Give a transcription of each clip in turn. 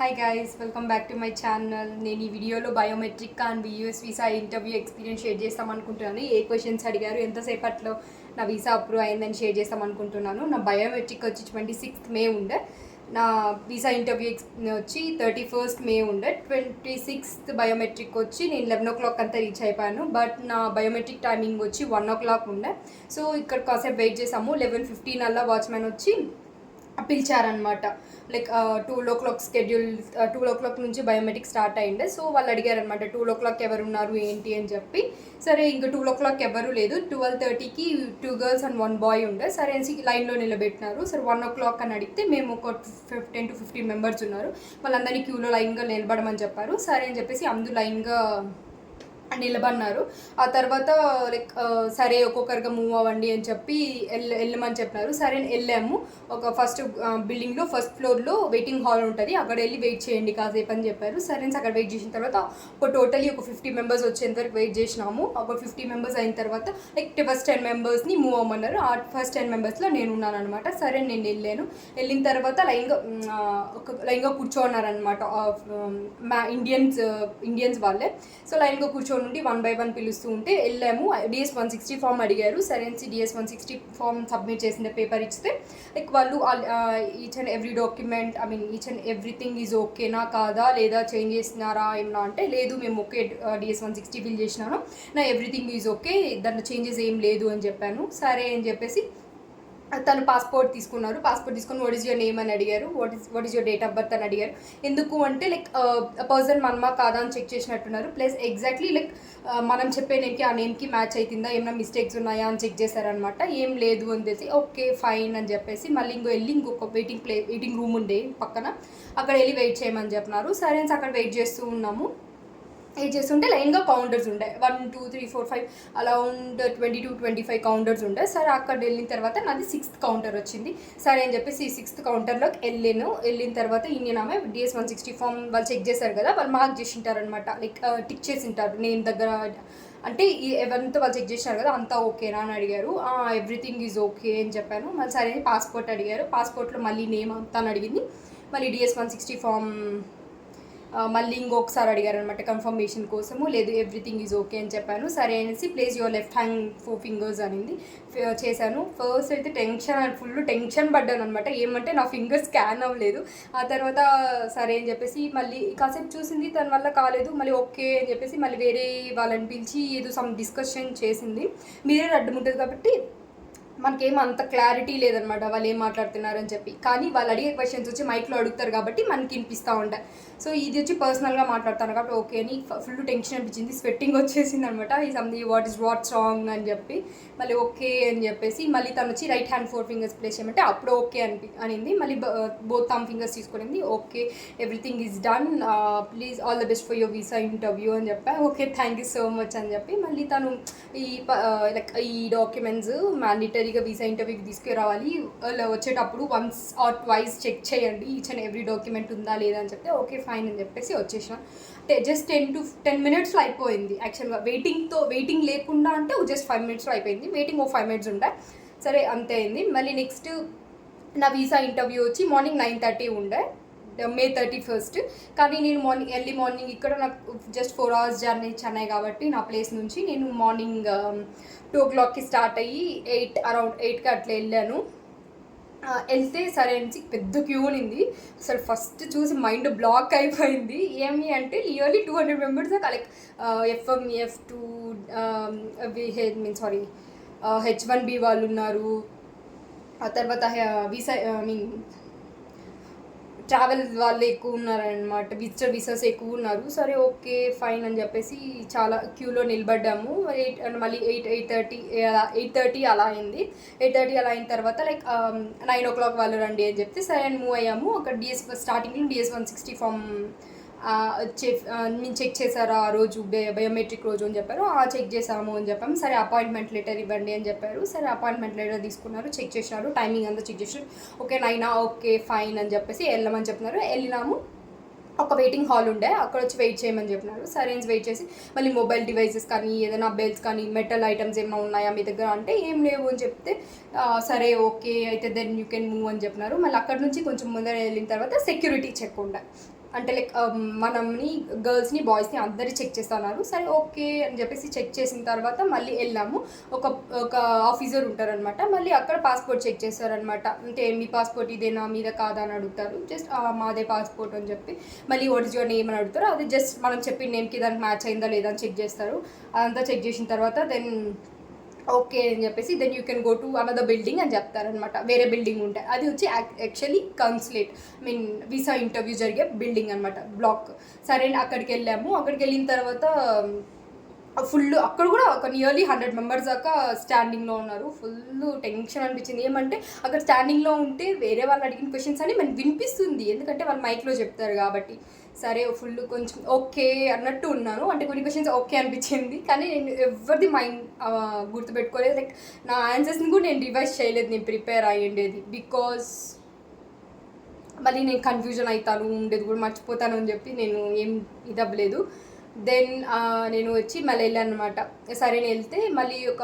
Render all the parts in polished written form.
Hi guys, welcome back to my channel. నేను ఈ వీడియోలో biometric and US visa interview experience share చేస్తాం అనుకుంటున్నాను. ఏ క్వశ్చన్స్ అడిగారు, ఎంతసేపట్లో నా వీసా అప్రూవ్ అయిందని షేర్ చేస్తాం అనుకుంటున్నాను. నా బయోమెట్రిక్ వచ్చి 26th మే ఉండే, నా వీసా ఇంటర్వ్యూ వచ్చి 31st మే ఉండే. 26th బయోమెట్రిక్ వచ్చి నేను 11 o'clock అంతా రీచ్ అయిపోయాను. బట్ నా బయోమెట్రిక్ టైమింగ్ వచ్చి 1 o'clock ఉండే. సో ఇక్కడ కాసేపు వెయిట్ చేసాము. 11:15 అలా వాచ్మెన్ వచ్చి పిలిచారనమాట. లైక్ 12 o'clock స్కెడ్యూల్, 12 o'clock నుంచి బయోమెట్రిక్ స్టార్ట్ అయ్యిండే. సో వాళ్ళు అడిగారనమాట 12 o'clock ఎవరు ఉన్నారు ఏంటి అని చెప్పి. సరే ఇంకా 12 o'clock ఎవరు లేదు, 12:30కి 2 girls and 1 boy ఉండే. సరే అని లైన్లో నిలబెట్టినారు. సరే 1 o'clock అని అడిగితే మేము ఒక 10 to 15 members ఉన్నారు, వాళ్ళందరినీ క్యూలో లైన్గా నిలబడమని చెప్పారు. సరే అని చెప్పేసి అందరూ లైన్గా నిలబడినారు. ఆ తర్వాత లైక్ సరే ఒక్కొక్కరిగా మూవ్ అవ్వండి అని చెప్పి వెళ్ళమని చెప్పినారు. సరే వెళ్ళాము. ఒక ఫస్ట్ బిల్డింగ్లో ఫస్ట్ ఫ్లోర్లో వెయిటింగ్ హాల్ ఉంటుంది, అక్కడ వెళ్ళి వెయిట్ చేయండి కాసేపు అని చెప్పారు. సరే అక్కడ వెయిట్ చేసిన తర్వాత టోటలీ ఒక 50 members వచ్చేంత వరకు వెయిట్ చేసినాము. ఒక 50 members అయిన తర్వాత లైక్ ఫస్ట్ 10 membersని మూవ్ అవ్వమన్నారు. ఆ ఫస్ట్ 10 membersలో నేను ఉన్నాను అనమాట. సరే నేను వెళ్ళిన తర్వాత లైన్గా కూర్చోన్నారనమాట ఇండియన్స్ వాళ్ళే. సో లైన్గా కూర్చొని నుండి 1 by 1 పిలుస్తూ ఉంటే వెళ్ళాము. DS 160 ఫామ్ అడిగారు. సరే DS 160 ఫామ్ సబ్మిట్ చేసిన పేపర్ ఇస్తే లైక్ వాళ్ళు each and every document, each and everything is ఓకేనా కాదా, లేదా చేంజ్ చేసినారా ఏమన్నా అంటే లేదు మేము ఓకే DS 160 ఫిల్ చేసినాను, నా ఎవ్రీథింగ్ ఈజ్ ఓకే, దాంట్లో చేంజెస్ ఏం లేదు అని చెప్పాను. సరే అని చెప్పేసి తను పాస్పోర్ట్ తీసుకున్నారు. పాస్పోర్ట్ తీసుకొని వాట్ ఈస్ యువర్ నేమ్ అని అడిగారు. What is your date of birth అని అడిగారు. ఎందుకు అంటే లైక్ పర్సన్ మనమా కాదా అని చెక్ చేసినట్టున్నారు. ప్లస్ ఎగ్జాక్ట్లీ లైక్ మనం చెప్పే నేమ్కి ఆ నేమ్కి మ్యాచ్ అవుతుందా, ఏమైనా మిస్టేక్స్ ఉన్నాయా అని చెక్ చేశారనమాట. ఏం లేదు అని తెలిసి ఓకే ఫైన్ అని చెప్పేసి మళ్ళీ ఇంకొక వెయిటింగ్ రూమ్ ఉండే పక్కన, అక్కడ వెళ్ళి వెయిట్ చేయమని చెప్పినారు. సరే అక్కడ వెయిట్ చేస్తూ ఉన్నాము. వెయిట్ చేస్తుంటే లైన్గా కౌంటర్స్ ఉండే 1 2 3 4 5 అరౌండ్ 22-25 కౌంటర్స్ ఉండే. సరే అక్కడ వెళ్ళిన తర్వాత నాది 6th కౌంటర్ వచ్చింది. సరే అని చెప్పేసి 6th కౌంటర్లోకి వెళ్ళిన తర్వాత ఈయనమే DS 160 ఫామ్ వాళ్ళు చెక్ చేశారు కదా, వాళ్ళు మార్క్ చేసి ఉంటారనమాట, లైక్ టిక్ చేసి ఉంటారు నేమ్ దగ్గర. అంటే ఎవరితో వాళ్ళు చెక్ చేసినారు కదా అంతా ఓకేనా అని అడిగారు. ఎవ్రీథింగ్ ఈజ్ ఓకే అని చెప్పాను. మళ్ళీ సరే పాస్పోర్ట్ అడిగారు. పాస్పోర్ట్లో మళ్ళీ నేమ్ అంతా అని అడిగింది. మళ్ళీ DS 160 ఫామ్ మళ్ళీ ఇంకొకసారి అడిగారు అనమాట కన్ఫర్మేషన్ కోసము. లేదు ఎవ్రీథింగ్ ఈజ్ ఓకే అని చెప్పాను. సరే అనేసి place your left hand 4 fingers అనింది. చేశాను. ఫస్ట్ అయితే ఫుల్ టెన్షన్ పడ్డాను అనమాట. ఏమంటే నా ఫింగర్ స్కాన్ అవ్వలేదు. ఆ తర్వాత సరే అని చెప్పేసి మళ్ళీ కాసేపు చూసింది, తన వల్ల కాలేదు. మళ్ళీ ఓకే అని చెప్పేసి మళ్ళీ వేరే వాళ్ళని పిలిచి ఏదో సమ్ డిస్కషన్ చేసింది. మీరే అడ్డం ఉంటుంది కాబట్టి మనకేం అంత క్లారిటీ లేదనమాట వాళ్ళు ఏం మాట్లాడుతున్నారని చెప్పి. కానీ వాళ్ళు అడిగే క్వశ్చన్స్ వచ్చి మైక్లో అడుగుతారు కాబట్టి మనకి వినిపిస్తూ ఉంటాయి. సో ఇది వచ్చి పర్సనల్గా మాట్లాడతాను కాబట్టి ఓకే అని ఫుల్ టెన్షన్ అనిపించింది, స్వెట్టింగ్ వచ్చేసింది అనమాట. ఈ సంథింగ్ వాట్స్ రాంగ్ అని చెప్పి మళ్ళీ ఓకే అని చెప్పేసి మళ్ళీ తను వచ్చి రైట్ హ్యాండ్ 4 fingers ప్లేస్ చేయమంటే అప్పుడు ఓకే అనింది. మళ్ళీ బోత్ థంబ్ ఫింగర్స్ తీసుకునింది. Okay everything is done, please all the best for your visa interview అని చెప్పా. Okay thank you so much అని చెప్పి మళ్ళీ తను ఈ డాక్యుమెంట్స్ మ్యాండేటరీగా వీసా ఇంటర్వ్యూకి తీసుకురావాలి, వచ్చేటప్పుడు వన్స్ ఆర్ ట్వైస్ చెక్ చేయండి ఈచ్ అండ్ ఎవ్రీ డాక్యుమెంట్ ఉందా లేదా అని చెప్తే ఓకే ఫైన్ అని చెప్పేసి వచ్చేసిన. జస్ట్ 10 minutesలో అయిపోయింది. యాక్చువల్గా వెయిటింగ్ లేకుండా అంటే జస్ట్ 5 minutesలో అయిపోయింది. వెయిటింగ్ 5 minutes ఉంటాయి. సరే అంతే అయింది. మళ్ళీ నెక్స్ట్ నా వీసా ఇంటర్వ్యూ వచ్చి మార్నింగ్ 9:30 ఉండే, May 31st. కానీ నేను ఎర్లీ మార్నింగ్ ఇక్కడ నాకు జస్ట్ 4 hours జర్నీ చెన్నై కాబట్టి నా ప్లేస్ నుంచి నేను మార్నింగ్ 2 o'clockకి స్టార్ట్ అయ్యి అరౌండ్ 8కి అట్లా వెళ్ళాను. వెళ్తే సరే అని పెద్ద క్యూ ఉంది. అసలు ఫస్ట్ చూసి మైండ్ బ్లాక్ అయిపోయింది. ఏమి అంటే నియర్లీ 200 members దాకా లైక్ F1 F2 H1B వాళ్ళు ఉన్నారు. ఆ తర్వాత వీసా ట్రావెల్ వాళ్ళు ఎక్కువ ఉన్నారనమాట, విజిటర్ వీసాస్ ఎక్కువ ఉన్నారు. సరే ఓకే ఫైన్ అని చెప్పేసి చాలా క్యూలో నిలబడ్డాము. మళ్ళీ 8:30 అలా అయింది. 8:30 అలా అయిన తర్వాత లైక్ 9 o'clock వాళ్ళు రండి అని చెప్తే సరే అని మూవ్ అయ్యాము. అక్కడ స్టార్టింగ్లో DS 160 ఫామ్ నేను చెక్ చేశారు ఆ రోజు, బయోమెట్రిక్ రోజు అని చెప్పారు. చెక్ చేసాము అని చెప్పాము. సరే అపాయింట్మెంట్ లెటర్ ఇవ్వండి అని చెప్పారు. సరే అపాయింట్మెంట్ లెటర్ తీసుకున్నారు, చెక్ చేసినారు, టైమింగ్ అంతా చెక్ చేసినారు. ఓకే 9 ఓకే ఫైన్ అని చెప్పేసి వెళ్ళమని చెప్తున్నారు. వెళ్ళినాము. ఒక వెయిటింగ్ హాల్ ఉండే, అక్కడ వచ్చి వెయిట్ చేయమని చెప్పినారు. సరే వెయిట్ చేసి మళ్ళీ మొబైల్ డివైసెస్ కానీ ఏదైనా బెల్స్ కానీ మెటల్ ఐటమ్స్ ఏమైనా ఉన్నాయా మీ దగ్గర అంటే ఏం లేవు అని చెప్తే సరే ఓకే అయితే దెన్ యూ కెన్ మూవ్ అని చెప్పినారు. మళ్ళీ అక్కడ నుంచి కొంచెం ముందర వెళ్ళిన తర్వాత సెక్యూరిటీ చెక్ ఉండే. అంటే లైక్ మనల్ని గర్ల్స్ని బాయ్స్ని అందరి చెక్ చేస్తున్నారు. సరే ఓకే అని చెప్పేసి చెక్ చేసిన తర్వాత మళ్ళీ వెళ్ళాము. ఒక ఒక ఆఫీసర్ ఉంటారనమాట. మళ్ళీ అక్కడ పాస్పోర్ట్ చెక్ చేస్తారనమాట. అంటే మీ పాస్పోర్ట్ ఇదేనా మీద కాదా అని అడుగుతారు. జస్ట్ మాదే పాస్పోర్ట్ అని చెప్పి మళ్ళీ వాట్ ఇస్ యువర్ నేమ్ అని అడుగుతారు. అది జస్ట్ మనం చెప్పిన నేమ్కి దానికి మ్యాచ్ అయిందా లేదా అని చెక్ చేస్తారు. అదంతా చెక్ చేసిన తర్వాత దెన్ ఓకే అని చెప్పేసి then you can go to another building అని చెప్తారనమాట. వేరే బిల్డింగ్ ఉంటాయి. అది వచ్చి actually consulate mean visa interview జరిగే బిల్డింగ్ అనమాట, బ్లాక్. సరే అక్కడికి వెళ్ళాము. అక్కడికి వెళ్ళిన తర్వాత ఫుల్ అక్కడ కూడా ఒక నియర్లీ 100 మెంబర్స్ దాకా స్టాండింగ్లో ఉన్నారు. ఫుల్ టెన్షన్ అనిపించింది. ఏమంటే అక్కడ స్టాండింగ్లో ఉంటే వేరే వాళ్ళు అడిగిన క్వశ్చన్స్ అని మనకి వినిపిస్తుంది, ఎందుకంటే వాళ్ళు మైక్లో చెప్తారు కాబట్టి. సరే ఫుల్ కొంచెం ఓకే అన్నట్టు ఉన్నాను. అంటే కొన్ని క్వశ్చన్స్ ఓకే అనిపించింది, కానీ నేను ఎవరిది మైండ్ గుర్తుపెట్టుకోలేదు. లైక్ నా ఆన్సర్స్ని కూడా నేను రివైజ్ చేయలేదు, నేను ప్రిపేర్ అయ్యేది. బికాస్ మళ్ళీ నేను కన్ఫ్యూజన్ అవుతాను, ఉండేది కూడా మర్చిపోతాను అని చెప్పి నేను ఏం ఇదవ్వలేదు. దెన్ నేను వచ్చి మళ్ళీ వెళ్ళాను అనమాట. సరే నేను వెళ్తే మళ్ళీ ఒక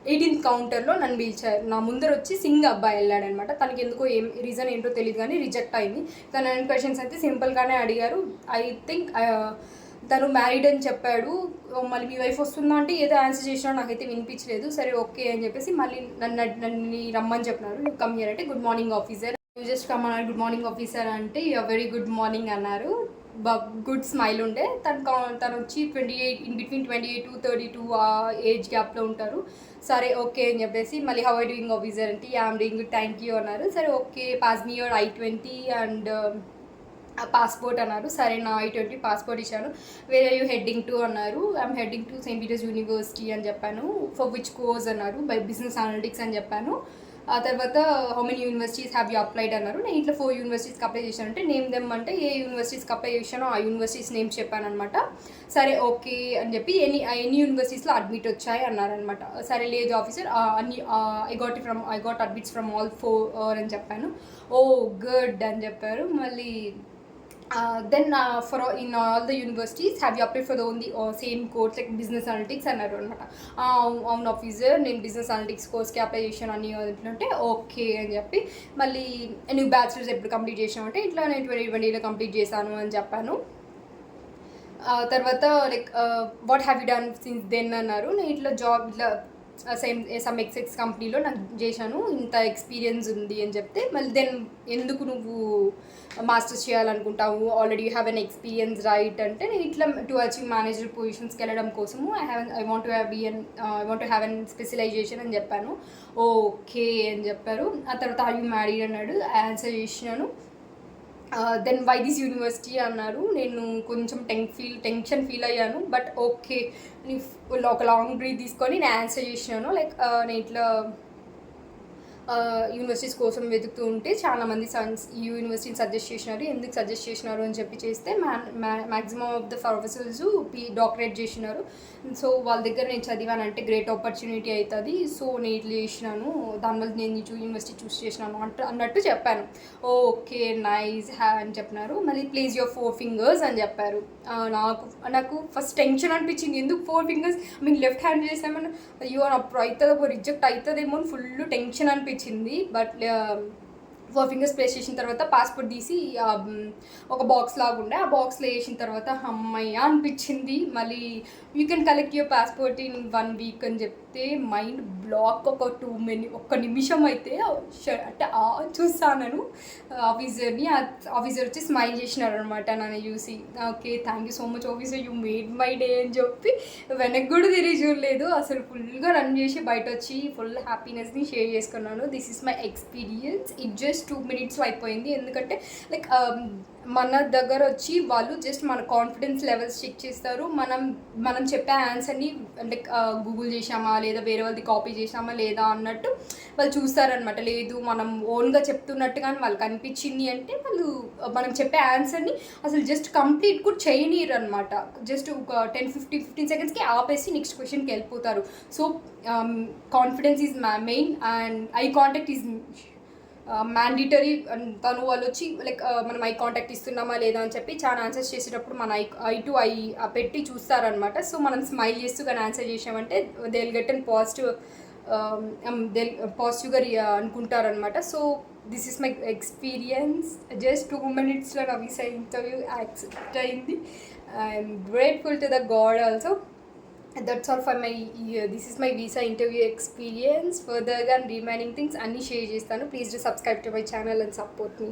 18th కౌంటర్లో నన్ను పిలిచారు. నా ముందర వచ్చి సింగ్ అబ్బాయి వెళ్ళాడనమాట. తనకి ఎందుకో ఏం రీజన్ ఏంటో తెలియదు కానీ రిజెక్ట్ అయింది. తన క్వశ్చన్స్ అయితే సింపుల్గానే అడిగారు. ఐ థింక్ తను మ్యారీడ్ అని చెప్పాడు. మళ్ళీ మీ వైఫ్ వస్తుందా అంటే ఏదో ఆన్సర్ చేసినా నాకైతే వినిపించలేదు. సరే ఓకే అని చెప్పేసి మళ్ళీ నన్ను రమ్మని చెప్పినారు. యూ కమ్ హియర్ అంటే good morning officer, you just come అన్నారు. గుడ్ మార్నింగ్ ఆఫీసర్ అంటే యూ వెరీ గుడ్ మార్నింగ్ అన్నారు. గుడ్ స్మైల్ ఉండే. తను వచ్చి 28 ఇన్ బిట్వీన్ 28 to 32 ఆ ఏజ్ గ్యాప్లో ఉంటారు. సరే ఓకే అని చెప్పేసి మళ్ళీ హౌ ఐ డూయింగ్ ఆఫీసర్ అంటే I'm doing good thank you అన్నారు. సరే okay pass me your I-20 and passport అన్నారు. సరే నా I-20 పాస్పోర్ట్ ఇచ్చాను. Where are you heading to అన్నారు. I'm heading to Saint Peter's university అని చెప్పాను. ఫర్ విచ్ కోర్స్ అన్నారు. బై బిజినెస్ అనలిటిక్స్ అని చెప్పాను. ఆ తర్వాత how many universities have you applied అన్నారు. నేను ఇట్లా 4 యూనివర్సిటీస్కి అప్లై చేశాను. అంటే నేమ్ దెమ్ అంటే ఏ యూనివర్సిటీస్కి అప్లై చేశానో ఆ యూనివర్సిటీస్ నేమ్స్ చెప్పాను అనమాట. సరే ఓకే అని చెప్పి ఎన్ని యూనివర్సిటీస్లో అడ్మిట్ వచ్చాయి అన్నారనమాట. సరే లేదు ఆఫీసర్ అన్ని I got admits from all 4 అని చెప్పాను. ఓ గుడ్ అని చెప్పారు. మళ్ళీ then for in all the universities have you applied for the only same course like business analytics అన్నారు అనమాట. అవును ఆఫీసర్ నేను బిజినెస్ అనలిటిక్స్ కోర్స్కి అప్లై చేశాను అని అంటే ఓకే అని చెప్పి మళ్ళీ నువ్వు బ్యాచిలర్స్ ఎప్పుడు కంప్లీట్ చేసావు అంటే ఇట్లా నేను 2020లో కంప్లీట్ చేశాను అని చెప్పాను. తర్వాత like what have you done since then అన్నారు. నేను ఇట్లా జాబ్ ఇట్లా సమ్ ఎక్సెక్స్ కంపెనీలో నాకు చేశాను, ఇంత ఎక్స్పీరియన్స్ ఉంది అని చెప్తే మళ్ళీ దెన్ ఎందుకు నువ్వు మాస్టర్స్ చేయాలనుకుంటావు, already you have an experience right అంటే నేను ఇట్లా టు అచీవ్ మేనేజర్ పొజిషన్స్కి వెళ్ళడం కోసము I want to have an specialization అని చెప్పాను. ఓకే అని చెప్పారు. ఆ తర్వాత ఆర్ యూ మ్యారీడ్ అన్నాడు. ఆన్సర్ చేసినాను. దెన్ వై దిస్ యూనివర్సిటీ అన్నారు. నేను కొంచెం టెన్షన్ ఫీల్ అయ్యాను. బట్ ఓకే ఒక లాంగ్ బ్రీత్ తీసుకొని నేను ఆన్సర్ చేసినాను. లైక్ నేను ఇట్లా యూనివర్సిటీస్ కోసం వెతుకుతూ ఉంటే చాలామంది ఈ యూనివర్సిటీని సజెస్ట్ చేసినారు. ఎందుకు సజెస్ట్ చేసినారు అని చెప్పి చేస్తే maximum of the professors doctorate చేసినారు. సో వాళ్ళ దగ్గర నేను చదివానంటే గ్రేట్ ఆపర్చునిటీ అవుతుంది. సో నేను ఇట్లా చేసినాను, దానివల్ల నేను యూనివర్సిటీ చూస్ చేసినాను అన్నట్టు చెప్పాను. ఓకే నైస్ అని చెప్పినారు. మళ్ళీ ప్లేస్ యువర్ 4 fingers అని చెప్పారు. నాకు ఫస్ట్ టెన్షన్ అనిపించింది, ఎందుకు 4 fingers మీన్ లెఫ్ట్ హ్యాండ్ చేసామని అయ్యో అప్పుడు అవుతుందో రిజెక్ట్ అవుతుందేమో అని ఫుల్ టెన్షన్ అనిపించింది. బట్ 4 fingers ప్లేస్ చేసిన తర్వాత పాస్పోర్ట్ తీసి ఒక బాక్స్ లాగా ఉండే ఆ బాక్స్లో వేసిన తర్వాత అమ్మయ్య అనిపించింది. మళ్ళీ you can collect your passport in 1 week అని చెప్తే మైండ్ బ్లాక్. ఒక్క నిమిషం అయితే అంటే చూస్తాను ఆఫీసర్ని. ఆఫీసర్ వచ్చి స్మైల్ చేసినారు అనమాట నన్ను చూసి. Okay thank you so much officer, you made my day అని చెప్పి వెనక్కి కూడా తిరిగి చూడలేదు. అసలు ఫుల్గా రన్ చేసి బయట వచ్చి ఫుల్ హ్యాపీనెస్ని షేర్ చేసుకున్నాను. This is my experience. It just 2 minutes అయిపోయింది. ఎందుకంటే లైక్ మన దగ్గర వచ్చి వాళ్ళు జస్ట్ మన కాన్ఫిడెన్స్ లెవెల్స్ చెక్ చేస్తారు. మనం చెప్పే ఆన్సర్ని అంటే గూగుల్ చేసామా లేదా వేరే వాళ్ళది కాపీ చేసామా లేదా అన్నట్టు వాళ్ళు చూస్తారనమాట. లేదు మనం ఓన్గా చెప్తున్నట్టుగానే వాళ్ళకి అనిపించింది అంటే వాళ్ళు మనం చెప్పే ఆన్సర్ని అసలు జస్ట్ కంప్లీట్ కూడా చేయనీరు అనమాట. జస్ట్ ఒక 10-15 secondsకి ఆపేసి నెక్స్ట్ క్వశ్చన్కి వెళ్ళిపోతారు. So confidence is main and eye contact is mandatory. తను వాళ్ళు వచ్చి లైక్ మనం ఐ కాంటాక్ట్ ఇస్తున్నామా లేదా అని చెప్పి చాలా ఆన్సర్స్ చేసేటప్పుడు మన ఐ టు ఐ పెట్టి చూస్తారనమాట. సో మనం స్మైల్ చేస్తూ కానీ ఆన్సర్ చేసామంటే దే విల్ గెట్ అండ్ పాజిటివ్గా అనుకుంటారనమాట. So this is my experience. Just 2 minutesలో నా వీసా ఇంటర్వ్యూ యాక్సెప్ట్ అయింది. I'm grateful to the god also. That's all for my this is my visa interview experience. ఫర్దర్గా remaining things అన్నీ share చేస్తాను. Please do subscribe to my channel and support me.